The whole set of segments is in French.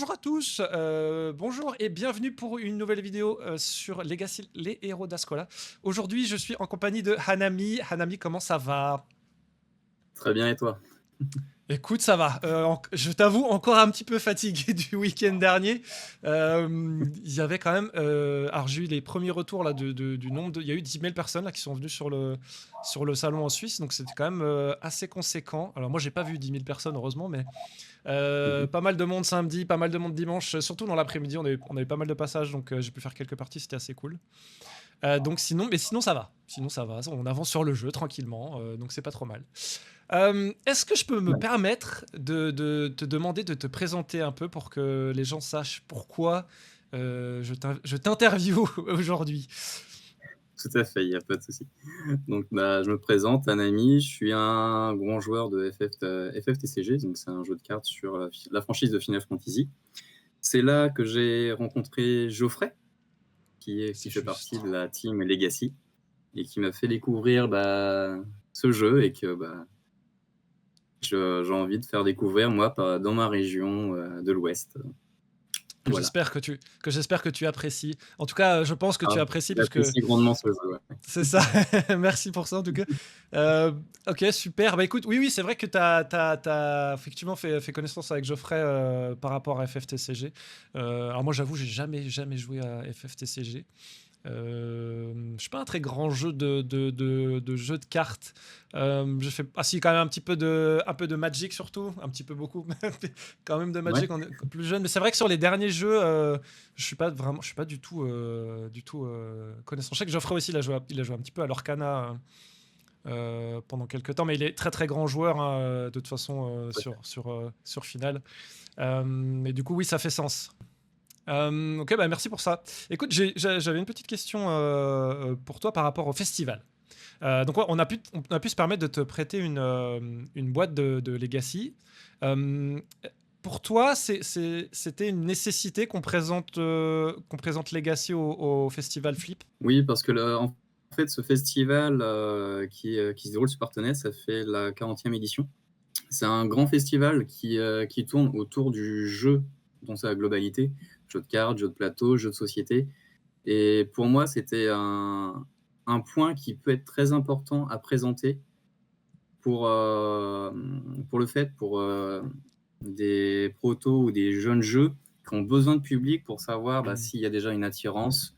Bonjour à tous, bonjour et bienvenue pour une nouvelle vidéo sur Legacy, les héros d'Ascola. Aujourd'hui, je suis en compagnie de Hanami. Hanami, comment ça va? Très bien, et toi? Écoute, ça va. Je t'avoue, encore un petit peu fatigué du week-end dernier. Il y avait quand même. Alors, j'ai eu les premiers retours là, du nombre de. Il y a eu 10 000 personnes là, qui sont venues sur le salon en Suisse, donc c'était quand même assez conséquent. Alors, moi, j'ai pas vu 10 000 personnes, heureusement, mais Mhm. pas mal de monde samedi, pas mal de monde dimanche, surtout dans l'après-midi. On avait pas mal de passages, donc j'ai pu faire quelques parties, c'était assez cool. Donc sinon ça va. Sinon ça va. On avance sur le jeu tranquillement, donc c'est pas trop mal. Est-ce que je peux me Ouais, permettre de te demander de te présenter un peu pour que les gens sachent pourquoi je t'interviewe aujourd'hui? tout à fait, il n'y a pas de souci. Donc, je me présente, un ami, je suis un grand joueur de FFTCG, donc c'est un jeu de cartes sur la franchise de Final Fantasy. C'est là que j'ai rencontré Geoffrey, qui C'est fait partie juste. de la team Legacy, et qui m'a fait découvrir ce jeu, et que j'ai envie de faire découvrir, moi, dans ma région de l'Ouest. Voilà. J'espère que tu apprécies. En tout cas, je pense que Ah, tu apprécies puisque j'apprécie grandement ce jeu, ouais. c'est ça. Merci pour ça en tout cas. Euh, ok, super. Bah écoute, oui, c'est vrai que t'as effectivement fait connaissance avec Geoffrey par rapport à FFTCG. Alors moi, j'avoue, j'ai jamais joué à FFTCG. Je suis pas un très grand jeu de jeu de cartes. Je fais, ah si, quand même un peu de Magic surtout, un petit peu beaucoup, quand même de Ouais. Magic plus jeune. Mais c'est vrai que sur les derniers jeux, je suis pas du tout connaissant. Je sais que Geoffrey aussi, il a joué un petit peu à l'Orcana pendant quelques temps, mais il est très très grand joueur hein, de toute façon sur Final. Mais du coup, oui, ça fait sens. Ok, bah merci pour ça. Écoute, j'avais une petite question pour toi par rapport au festival. Donc, ouais, on a pu se permettre de te prêter une boîte de Legacy. Euh, pour toi, c'était une nécessité qu'on présente Legacy au festival Flip? Oui, parce que en fait, ce festival qui se déroule sur Partenay, ça fait la 40e édition. C'est un grand festival qui tourne autour du jeu dans sa globalité, jeu de cartes, jeu de plateau, jeu de société. Et pour moi, c'était un point qui peut être très important à présenter pour, euh, pour des protos ou des jeunes jeux qui ont besoin de public pour savoir Hmm. s'il y a déjà une attirance,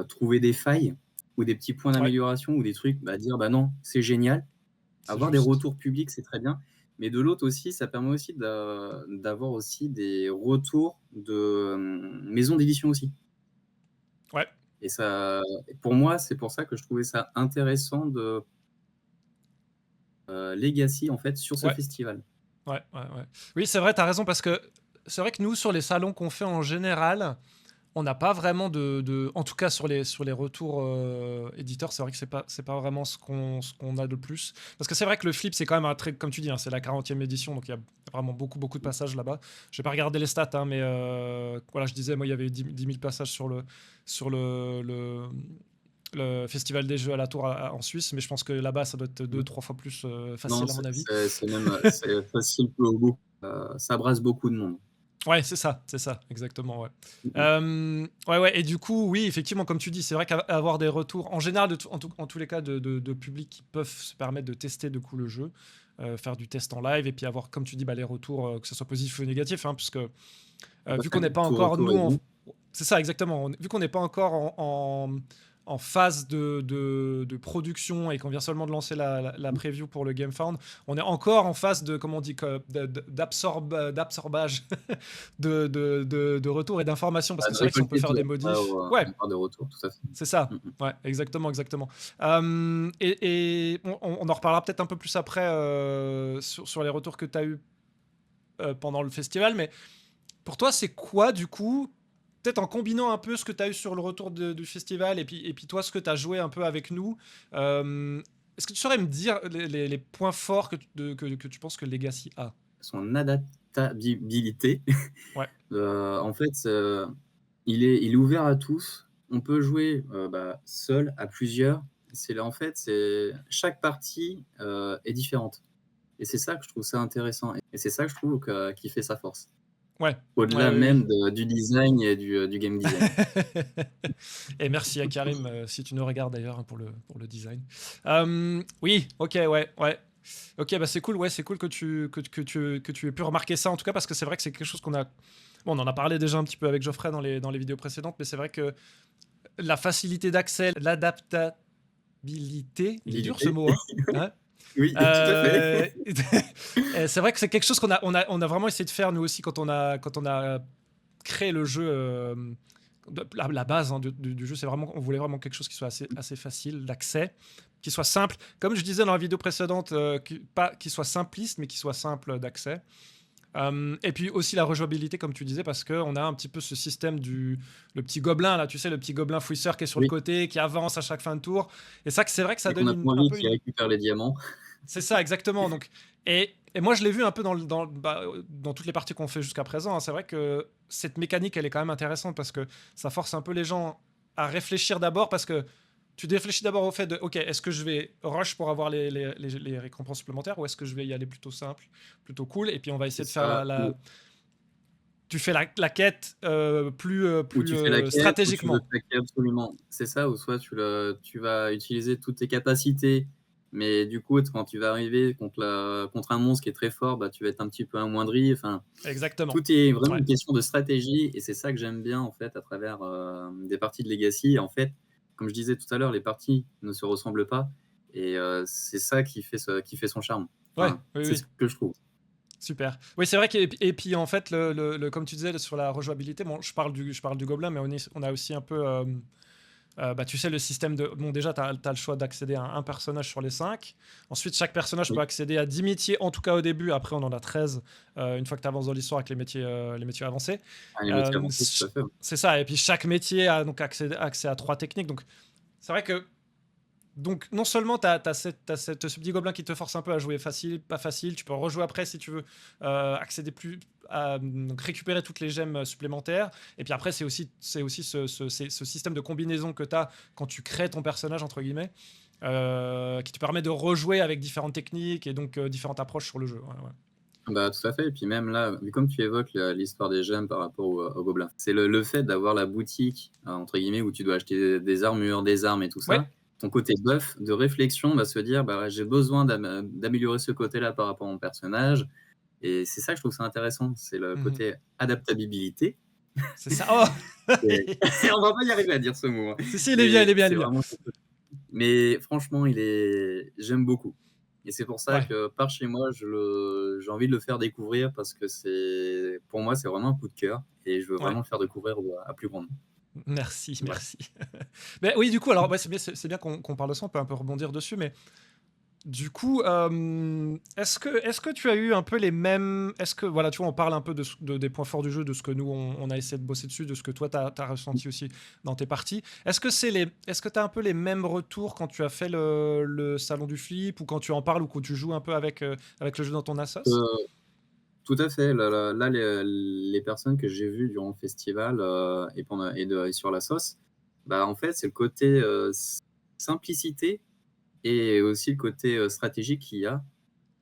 trouver des failles ou des petits points Ouais, d'amélioration ou des trucs, dire non, c'est génial. c'est Avoir des juste. retours publics, c'est très bien. Mais de l'autre aussi, ça permet aussi d'avoir aussi des retours de maisons d'édition aussi. Ouais, Et ça, pour moi, c'est pour ça que je trouvais ça intéressant de Legacy en fait sur ce ouais, festival. ouais. Oui, c'est vrai, t'as raison, parce que c'est vrai que nous, sur les salons qu'on fait en général, on n'a pas vraiment en tout cas sur les retours éditeurs, c'est vrai que c'est pas vraiment ce qu'on a de plus. Parce que c'est vrai que le flip, c'est quand même un très, comme tu dis, hein, c'est la 40e édition, donc il y a vraiment beaucoup de passages là-bas. Je vais pas regarder les stats, hein, mais voilà, je disais, moi, il y avait 10 000 passages sur le festival des jeux à la Tour en Suisse, mais je pense que là-bas, ça doit être deux, trois fois plus Non, facile, à mon avis. c'est même c'est facile pour beaucoup. Ça brasse beaucoup de monde. Ouais, c'est ça, exactement, ouais. Ouais, et du coup, oui, effectivement, comme tu dis, c'est vrai qu'avoir des retours, en général, en tous les cas, de public qui peuvent se permettre de tester de coup le jeu, faire du test en live, et puis avoir, comme tu dis, bah, les retours, que ce soit positif ou négatif, hein, parce que Tout à vu qu'on fait. n'est pas Tout encore, retour nous, est bon. c'est ça, exactement, vu qu'on n'est pas encore en phase de production et qu'on vient seulement de lancer la preview pour le GameFound, on est encore en phase de, comment on dit, d'absorbage de retours et d'informations. Parce que De c'est vrai que si on peut récolter faire tout des après modifs. Ouais, une part de retour, tout à fait. c'est ça. Mhm. Ouais, exactement. Et on en reparlera peut-être un peu plus après sur les retours que tu as eu pendant le festival. Mais pour toi, c'est quoi du coup? Peut-être en combinant un peu ce que tu as eu sur le retour du festival et puis toi, ce que tu as joué un peu avec nous. Est-ce que tu saurais me dire les points forts que tu penses que Legacy a? Son adaptabilité, Ouais. en fait, il est ouvert à tous. On peut jouer seul, à plusieurs. En fait, chaque partie est différente. Et c'est ça que je trouve ça intéressant. Et c'est ça que je trouve qui fait sa force. Ouais, ouais, au-delà oui, même oui. du design et du game design. Et merci à Karim, si tu nous regardes d'ailleurs, hein, pour le design. Oui, ok, ouais, ouais. Ok, bah c'est cool, ouais, c'est cool que tu aies pu remarquer ça en tout cas, parce que c'est vrai que c'est quelque chose qu'on a. Bon, on en a parlé déjà un petit peu avec Geoffrey dans les vidéos précédentes, mais c'est vrai que la facilité d'accès, l'adaptabilité, il est dur ce Limité. mot, hein, hein. Oui, tout à fait. Euh, et c'est vrai que c'est quelque chose on a vraiment essayé de faire nous aussi quand on a créé le jeu. La base, hein, du jeu, c'est vraiment, on voulait vraiment quelque chose qui soit assez facile d'accès, qui soit simple. Comme je disais dans la vidéo précédente, pas qui soit simpliste, mais qui soit simple d'accès. Et puis aussi la rejouabilité, comme tu disais, parce qu'on a un petit peu ce système le petit gobelin, là, tu sais, le petit gobelin fouisseur qui est sur le Oui, côté, qui avance à chaque fin de tour. Et ça, c'est vrai que ça et qu'on donne n'a pas un envie peu qu'ils une. récupèrent les diamants. C'est ça, exactement. Donc, et moi, je l'ai vu un peu dans toutes les parties qu'on fait jusqu'à présent, hein. C'est vrai que cette mécanique, elle est quand même intéressante parce que ça force un peu les gens à réfléchir d'abord, parce que tu réfléchis d'abord au fait de, ok, est-ce que je vais rush pour avoir les récompenses supplémentaires, ou est-ce que je vais y aller plutôt simple, plutôt cool, et puis on va C'est essayer de faire ça. tu fais la quête Ou plus tu fais la quête, ou tu veux stratégiquement. traquer absolument. C'est ça, ou soit tu vas utiliser toutes tes capacités, mais du coup, quand tu vas arriver contre un monstre qui est très fort, bah, tu vas être un petit peu amoindri. Enfin, Exactement. tout est vraiment Ouais. une question de stratégie, et c'est ça que j'aime bien en fait à travers des parties de Legacy. En fait, comme je disais tout à l'heure, les parties ne se ressemblent pas, et c'est ça qui fait son charme. Ouais, Enfin, oui, c'est oui. ce que je trouve. Super. Oui, c'est vrai et puis en fait, comme tu disais sur la rejouabilité, bon, je parle du gobelin, mais on a aussi un peu, bah, tu sais, le système de. Bon, déjà, tu as le choix d'accéder à un personnage sur les 5. Ensuite, chaque personnage peut Oui, accéder à 10 métiers, en tout cas au début. Après, on en a 13 une fois que tu avances dans l'histoire avec les métiers avancés. ah, les métiers avancés, tout Ch- à fait. c'est ça. Et puis, chaque métier a donc accès à 3 techniques. Donc, c'est vrai que donc, non seulement tu as, ce petit gobelin qui te force un peu à jouer facile, pas facile, tu peux rejouer après si tu veux accéder plus à donc récupérer toutes les gemmes supplémentaires. Et puis après, c'est aussi ce système de combinaison que tu as quand tu crées ton personnage, entre guillemets, qui te permet de rejouer avec différentes techniques et donc différentes approches sur le jeu. Ouais, ouais. Bah, tout à fait, et puis même là, vu comme tu évoques l'histoire des gemmes par rapport au gobelin, c'est le fait d'avoir la boutique, entre guillemets, où tu dois acheter des armures, des armes et tout Ouais. ça. Ton côté buff de réflexion va se dire, bah, ouais, j'ai besoin d'améliorer ce côté-là par rapport à mon personnage. Et c'est ça que je trouve ça intéressant, c'est le Mhm. côté adaptabilité. C'est ça. Oh. Et on va pas y arriver à dire ce mot, hein, Si, si, il est bien, il mais est bien, il est c'est bien. vraiment. Mais franchement, j'aime beaucoup. Et c'est pour ça Ouais. que par chez moi, j'ai envie de le faire découvrir parce que pour moi, c'est vraiment un coup de cœur et je veux Ouais. vraiment le faire découvrir à plus grand nombre. Merci, Voilà. merci. Mais oui, du coup, alors ouais, c'est bien qu'on parle de ça, on peut un peu rebondir dessus, mais du coup, est-ce que tu as eu un peu les mêmes. Est-ce que, voilà, tu vois, on parle un peu des points forts du jeu, de ce que nous, on a essayé de bosser dessus, de ce que toi, tu as ressenti aussi dans tes parties. Est-ce que tu as un peu les mêmes retours quand tu as fait le salon du flip, ou quand tu en parles, ou quand tu joues un peu avec le jeu dans ton assos? Euh, Tout à fait. Là, les personnes que j'ai vues durant le festival et sur la sauce, bah, en fait, c'est le côté simplicité et aussi le côté stratégique qu'il y a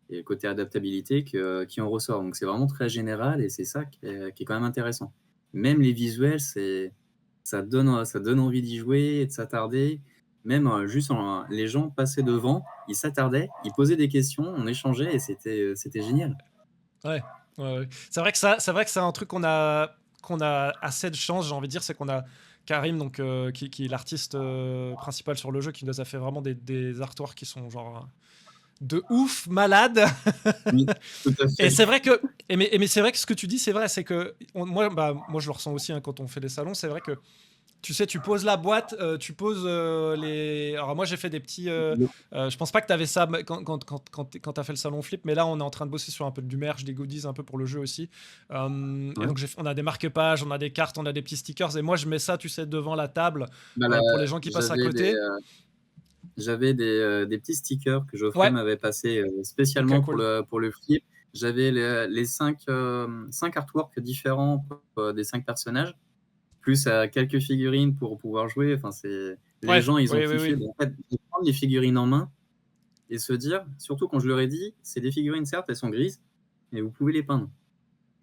et le côté adaptabilité qui en ressort. Donc c'est vraiment très général et c'est ça qui est quand même intéressant. Même les visuels, ça donne envie d'y jouer et de s'attarder. Même les gens passaient devant, ils s'attardaient, ils posaient des questions, on échangeait et c'était génial. Ouais, ouais, ouais. C'est vrai que c'est un truc qu'on a assez de chance, j'ai envie de dire, c'est qu'on a Karim, donc qui est l'artiste principal sur le jeu, qui nous a fait vraiment des artworks qui sont genre de ouf, malade. Oui, tout à Et fait. c'est vrai que, mais c'est vrai que ce que tu dis, c'est vrai, c'est que moi je le ressens aussi, hein, quand on fait des salons, c'est vrai que tu sais, tu poses la boîte, tu poses les. Alors moi j'ai fait des petits. Je pense pas que tu avais ça quand tu as fait le salon flip, mais là on est en train de bosser sur un peu du merch, des goodies un peu pour le jeu aussi. Et Ouais. donc on a des marque-pages, on a des cartes, on a des petits stickers, et moi je mets ça, tu sais, devant la table Bah, pour les gens qui passent à j'avais côté. des petits stickers que Geoffrey Ouais, m'avait passé ok, spécialement cool. pour le flip. J'avais les cinq artworks différents des 5 personnages, plus quelques figurines pour pouvoir jouer. Enfin, les Ouais, gens, ils ont oui, oui, kiffé. oui. Donc, en fait, de prendre les figurines en main et se dire, surtout quand je leur ai dit, c'est des figurines, certes, elles sont grises, mais vous pouvez les peindre.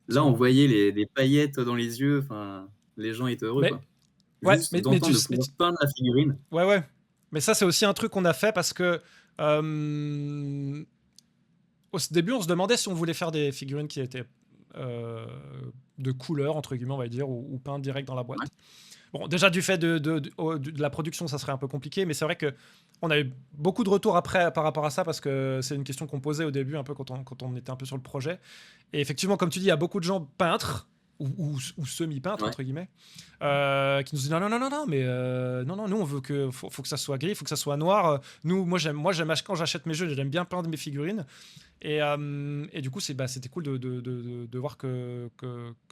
Là, on voyait des paillettes dans les yeux, enfin, les gens étaient heureux, Mais quoi. ouais, Juste d'entendre, de pouvoir peindre la figurine. ouais, ouais. Mais ça, c'est aussi un truc qu'on a fait parce que au début, on se demandait si on voulait faire des figurines qui étaient euh, de couleur, entre guillemets, on va dire, ou peintes direct dans la Ouais, boîte. Bon, déjà du fait de la production, ça serait un peu compliqué, mais c'est vrai que on a eu beaucoup de retours après par rapport à ça parce que c'est une question qu'on posait au début, un peu quand on était un peu sur le projet. Et effectivement, comme tu dis, il y a beaucoup de gens peintres ou semi-peintres ouais. entre guillemets qui nous disent non non non non non mais non non nous on veut que faut que ça soit gris, faut que ça soit noir. Nous moi j'aime quand j'achète mes jeux, j'aime bien peindre mes figurines et du coup, c'était cool de voir que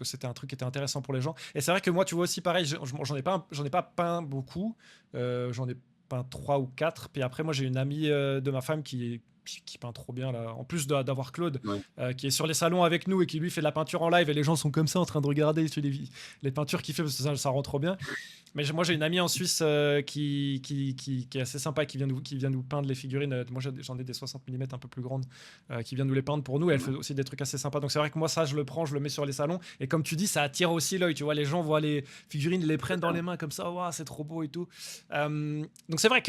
c'était un truc qui était intéressant pour les gens. Et c'est vrai que moi, tu vois aussi pareil, j'en ai pas peint beaucoup. J'en ai peint 3 ou 4. Puis après, moi, j'ai une amie de ma femme qui peint trop bien là. En plus d'avoir Claude Ouais. qui est sur les salons avec nous et qui lui fait de la peinture en live et les gens sont comme ça en train de regarder sur les peintures qu'il fait parce que ça rend trop bien. Mais moi, j'ai une amie en Suisse qui est assez sympa, qui vient nous peindre les figurines. Moi, j'en ai des 60 mm un peu plus grandes, qui vient nous les peindre pour nous. Elle Ouais. fait aussi des trucs assez sympas. Donc, c'est vrai que moi, ça, je le prends, je le mets sur les salons. Et comme tu dis, ça attire aussi l'œil. Tu vois, les gens voient les figurines, ils les prennent dans les mains comme ça. Waouh, c'est trop beau et tout. Donc, c'est vrai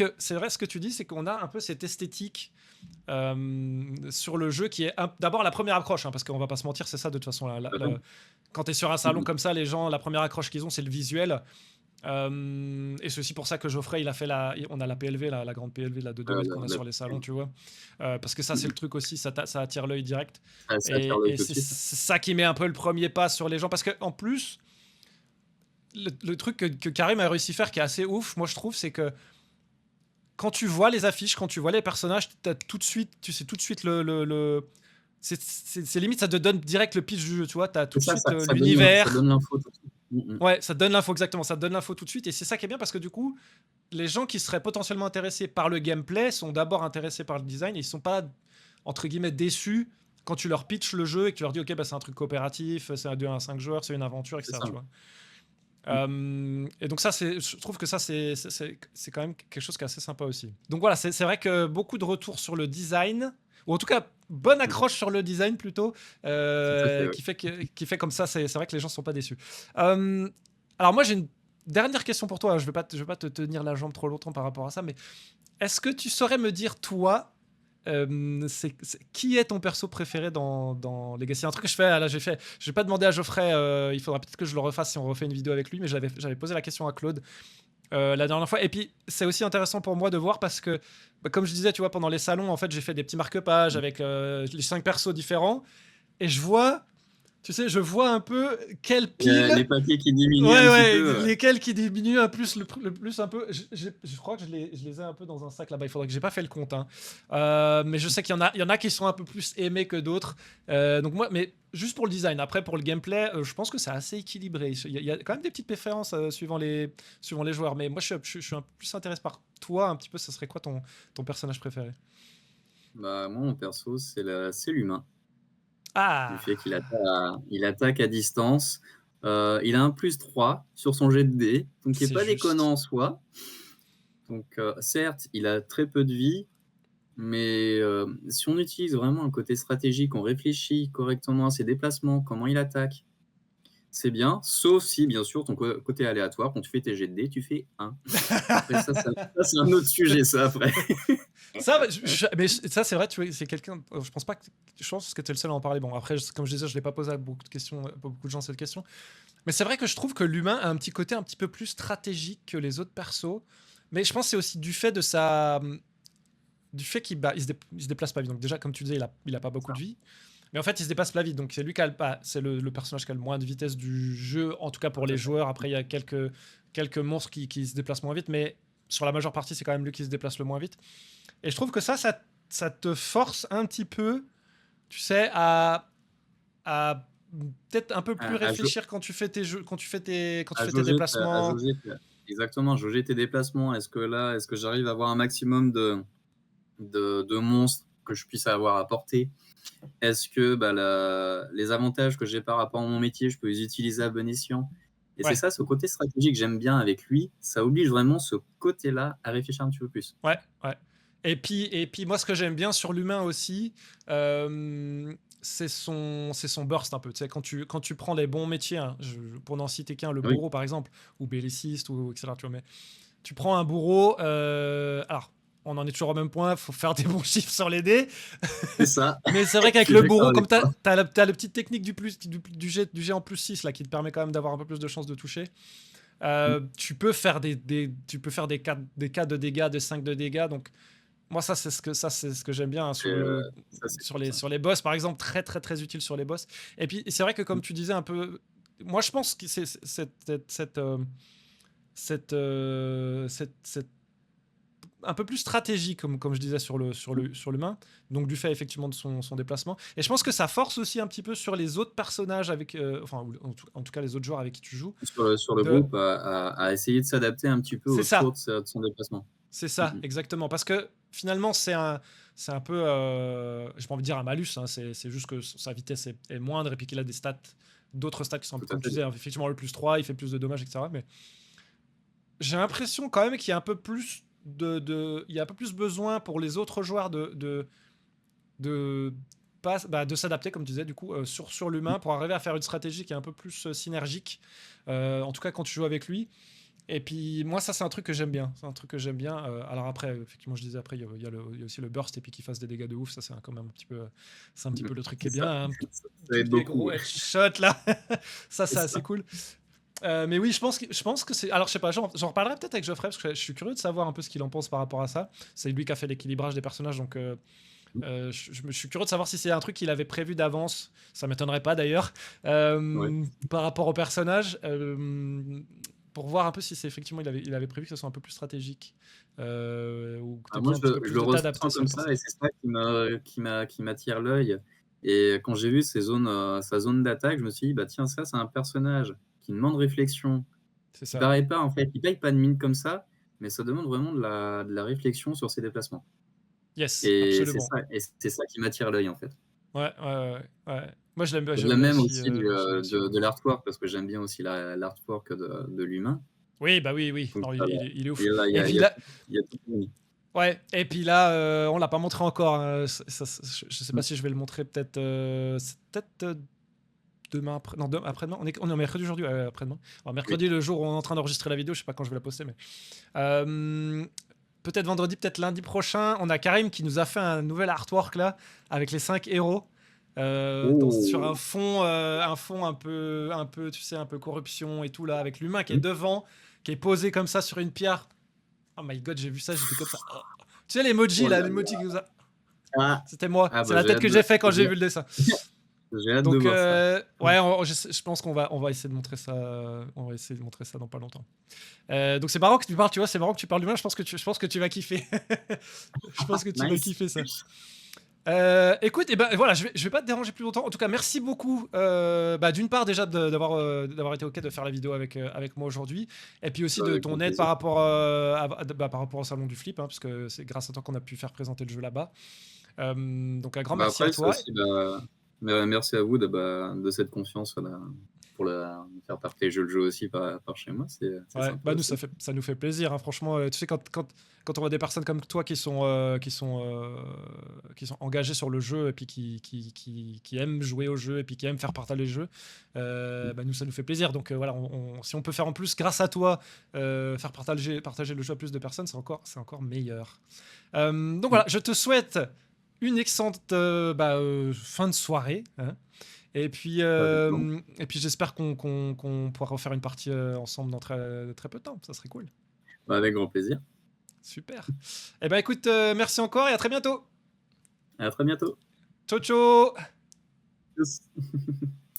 ce que tu dis, c'est qu'on a un peu cette esthétique sur le jeu qui est d'abord la première accroche, hein, parce qu'on va pas se mentir, c'est ça de toute façon. Quand tu es sur un salon Mhm. comme ça, les gens, la première accroche qu'ils ont, c'est le visuel. Et c'est aussi pour ça que Geoffrey, il a fait on a la PLV, la grande PLV là, de 2 mètres qu'on a sur les salons, tu vois. Parce que ça, c'est le truc aussi, ça attire l'œil direct. Ça attire l'œil Et tout de c'est suite. ça qui met un peu le premier pas sur les gens. Parce qu'en plus, le truc que Karim a réussi à faire qui est assez ouf, moi je trouve, c'est que quand tu vois les affiches, quand tu vois les personnages, tu sais tout de suite c'est limite, ça te donne direct le pitch du jeu, tu vois. Tu as tout C'est de ça, suite ça l'univers. donne l'info tout de suite. Mhm. Ouais, ça te donne l'info, exactement. Ça te donne l'info tout de suite. Et c'est ça qui est bien parce que du coup, les gens qui seraient potentiellement intéressés par le gameplay sont d'abord intéressés par le design et ils sont pas, entre guillemets, déçus quand tu leur pitches le jeu et que tu leur dis, OK, bah, c'est un truc coopératif, c'est un 2 à 5 joueurs, c'est une aventure, C'est etc. ça. Tu vois. Mhm. Et donc ça, je trouve que ça, c'est quand même quelque chose qui est assez sympa aussi. Donc voilà, c'est vrai que beaucoup de retours sur le design, ou en tout cas, bonne Mhm. accroche sur le design plutôt, Tout à fait, ouais. qui fait comme ça, c'est vrai que les gens sont pas déçus. Euh, alors moi, j'ai une dernière question pour toi. Je vais pas te tenir la jambe trop longtemps par rapport à ça, mais est-ce que tu saurais me dire, toi, qui est ton perso préféré dans Legacy? Un truc que je fais, là, j'ai pas demandé à Geoffrey, il faudra peut-être que je le refasse si on refait une vidéo avec lui, mais j'avais posé la question à Claude la dernière fois. Et puis, c'est aussi intéressant pour moi de voir parce que, bah, comme je disais, tu vois, pendant les salons, en fait, j'ai fait des petits marque-pages Mhm. avec les 5 persos différents et je vois, tu sais, je vois un peu quelle pile. Les papiers qui diminuent un Ouais, petit ouais, peu. Ouais. lesquels qui diminuent un plus, le plus un peu. Je crois que je les ai un peu dans un sac là-bas. Il faudrait que j'ai pas fait le compte, hein. Mais je sais il y en a qui sont un peu plus aimés que d'autres. Donc moi, mais juste pour le design. Après, pour le gameplay, je pense que c'est assez équilibré. Il y a quand même des petites préférences suivant les joueurs. Mais moi, je suis un peu plus intéressé par toi un petit peu. Ça serait quoi ton personnage préféré? Bah, moi, mon perso, c'est l'humain. Du Ah, fait il attaque à distance. Il a un +3 sur son jet de dés, donc qui est c'est pas déconnant juste. en soi. Donc, certes, il a très peu de vie, mais si on utilise vraiment un côté stratégique, on réfléchit correctement à ses déplacements, comment il attaque, c'est bien. Sauf si, bien sûr, ton côté aléatoire, quand tu fais tes jets de dés, tu fais 1. Après, ça, c'est un autre sujet, ça, après. Ça, mais ça c'est vrai, tu vois, c'est quelqu'un. Je pense pas que. Je pense que tu es le seul à en parler. Bon, après, comme je disais, je l'ai pas posé à beaucoup de questions, beaucoup de gens cette question. Mais c'est vrai que je trouve que l'humain a un petit côté un petit peu plus stratégique que les autres persos. Mais je pense que c'est aussi du fait de sa. Du fait il se déplace pas vite. Donc, déjà, comme tu disais, il a pas beaucoup de vie. Mais en fait, il se déplace pas vite. Donc, c'est lui qui a c'est le personnage qui a le moins de vitesse du jeu, en tout cas pour Tout les à fait. joueurs. Après, il y a quelques monstres qui se déplacent moins vite. Mais sur la majeure partie, c'est quand même lui qui se déplace le moins vite. Et je trouve que ça te force un petit peu, tu sais, à peut-être un peu plus À, à, jau- réfléchir quand tu fais tes jeux, quand tu à fais tes jauger, déplacements. exactement, jauger tes déplacements. Est-ce que j'arrive à avoir un maximum de monstres que je puisse avoir à portée? Est-ce que bah, les avantages que j'ai par rapport à mon métier, je peux les utiliser à bon escient? Et c'est Ouais, ça, ce côté stratégique que j'aime bien avec lui. Ça oblige vraiment ce côté-là à réfléchir un petit peu plus. ouais, ouais. Et puis moi, ce que j'aime bien sur l'humain aussi, euh, c'est son burst un peu. Tu sais, quand tu prends les bons métiers, hein, pour n'en citer qu'un, le Oui, bourreau par exemple, ou belliciste, ou etc. Tu vois, mais tu prends un bourreau, alors on en est toujours au même point, faut faire des bons chiffres sur les dés. c'est ça. Mais c'est vrai Je qu'avec suis le d'accord bourreau, avec comme toi. t'as la petite technique du jet en plus 6 là, qui te permet quand même d'avoir un peu plus de chances de toucher. Mm. Tu peux faire tu peux faire des 4 de dégâts, des 5 de dégâts. Donc, moi, c'est ce que j'aime bien, hein, Et, ça, c'est cool, ça. sur les boss, par exemple. Très, très, très utile sur les boss. Et puis, c'est vrai que, comme tu disais un peu. Moi, je pense que c'est cette un peu plus stratégique, comme je disais sur l'humain, donc du fait effectivement de son déplacement. Et je pense que ça force aussi un petit peu sur les autres personnages avec, enfin, en tout cas les autres joueurs avec qui tu joues. Sur le De, groupe à essayer de s'adapter un petit peu c'est autour ça, de son déplacement. c'est Mm, ça, mm. exactement. Parce que finalement, c'est un peu, j'ai pas envie de dire un malus, hein, c'est juste que sa vitesse est moindre et puis qu'il a d'autres stats qui sont, Tout à comme tu fait. disais, effectivement le plus 3, il fait plus de dommages, etc. Mais j'ai l'impression quand même qu'il y a un peu plus il y a un peu plus besoin pour les autres joueurs de, de s'adapter, comme tu disais, du coup, sur l'humain pour arriver à faire une stratégie qui est un peu plus synergique, en tout cas quand tu joues avec lui. Et puis moi, ça, c'est un truc que j'aime bien. C'est un truc que j'aime bien. Alors après, effectivement, je disais, après, il y a aussi le burst et puis qu'il fasse des dégâts de ouf. Ça, c'est quand même un petit peu, c'est un petit Mm, peu le truc qui c'est est bien, ça. hein. Ça aide Des beaucoup. gros headshots là. Ça, C'est c'est assez ça. cool. Mais oui, je pense que c'est. Alors, je sais pas, j'en reparlerai peut-être avec Geoffrey parce que je suis curieux de savoir un peu ce qu'il en pense par rapport à ça. C'est lui qui a fait l'équilibrage des personnages, donc je suis curieux de savoir si c'est un truc qu'il avait prévu d'avance. Ça m'étonnerait pas d'ailleurs. Ouais. Par rapport au personnage, pour voir un peu si c'est effectivement il avait prévu que ce soit un peu plus stratégique, ou que tu Ah, aies moi, besoin un petit peu je plus le de t'adapter ressens sur le comme ça et personnage. c'est ça qui m'attire l'œil. Et quand j'ai vu sa zone d'attaque, je me suis dit, bah tiens, ça, c'est un personnage qui demande réflexion, C'est qui ça. paraît pas, en fait, il paye pas de mine comme ça, mais ça demande vraiment de la réflexion sur ses déplacements. Yes, absolument. Et c'est ça qui m'attire l'œil, en fait. Ouais, ouais, ouais, ouais. Moi, Au-delà même aussi j'aime bien aussi de beaucoup. l'artwork, parce que j'aime bien aussi l'artwork de l'humain. Oui, bah oui, oui. Donc, Non, voilà. il est Et ouf. là, Et puis là, il y a tout mis. ouais. Et puis là, on l'a pas montré encore, hein. Je sais pas Mm. si je vais le montrer. Peut-être, c'est peut-être demain après. Non, après-demain. On est mercredi aujourd'hui. Après-demain. Alors Oui. mercredi, le jour où on est en train d'enregistrer la vidéo. Je sais pas quand je vais la poster, mais euh, peut-être vendredi, peut-être lundi prochain. On a Karim qui nous a fait un nouvel artwork là avec les 5 héros. Sur Oh. un fond un peu, tu sais, un peu corruption et tout là, avec l'humain qui est Mm. devant, qui est posé comme ça sur une pierre. Oh my god, j'ai vu ça, j'étais comme ça. Oh. Tu sais l'emoji Oh là, là l'emoji là. qui nous a. Ah, C'était moi. ah C'est bah, la tête que j'ai fait quand j'ai vu le dessin. j'ai hâte de Donc voir ça. ouais, je pense on va essayer de montrer ça. On va essayer de montrer ça dans pas longtemps. Donc c'est marrant que tu parles, tu vois, c'est marrant que tu parles d'humain. Je pense que tu vas kiffer. Je pense que tu vas Nice. kiffer ça. Écoute, et ben voilà, je vais pas te déranger plus longtemps. En tout cas, merci beaucoup. D'une part déjà d'avoir été ok de faire la vidéo avec moi aujourd'hui, et puis aussi de Avec ton grand aide plaisir. par rapport au salon du flip, hein, parce que c'est grâce à toi qu'on a pu faire présenter le jeu là-bas. Donc un grand Bah, merci à après, c'est toi. aussi, merci à vous de cette confiance pour faire partager le jeu aussi par chez moi. C'est Ouais, sympa bah nous aussi. ça nous fait plaisir, hein, franchement. Tu sais quand on voit des personnes comme toi qui sont engagées sur le jeu et puis qui aiment jouer au jeu et puis qui aiment faire partager le jeu, bah nous ça nous fait plaisir. Donc voilà, si on peut faire en plus grâce à toi faire partager le jeu à plus de personnes, c'est encore meilleur. Donc Mm. voilà, je te souhaite une excellente fin de soirée, hein. Pareillement. Et puis j'espère qu'on pourra refaire une partie ensemble dans très, très peu de temps. Ça serait cool. Bah, avec grand plaisir. Super. Eh ben écoute, merci encore et à très bientôt. À très bientôt. Ciao, ciao. Tchuss.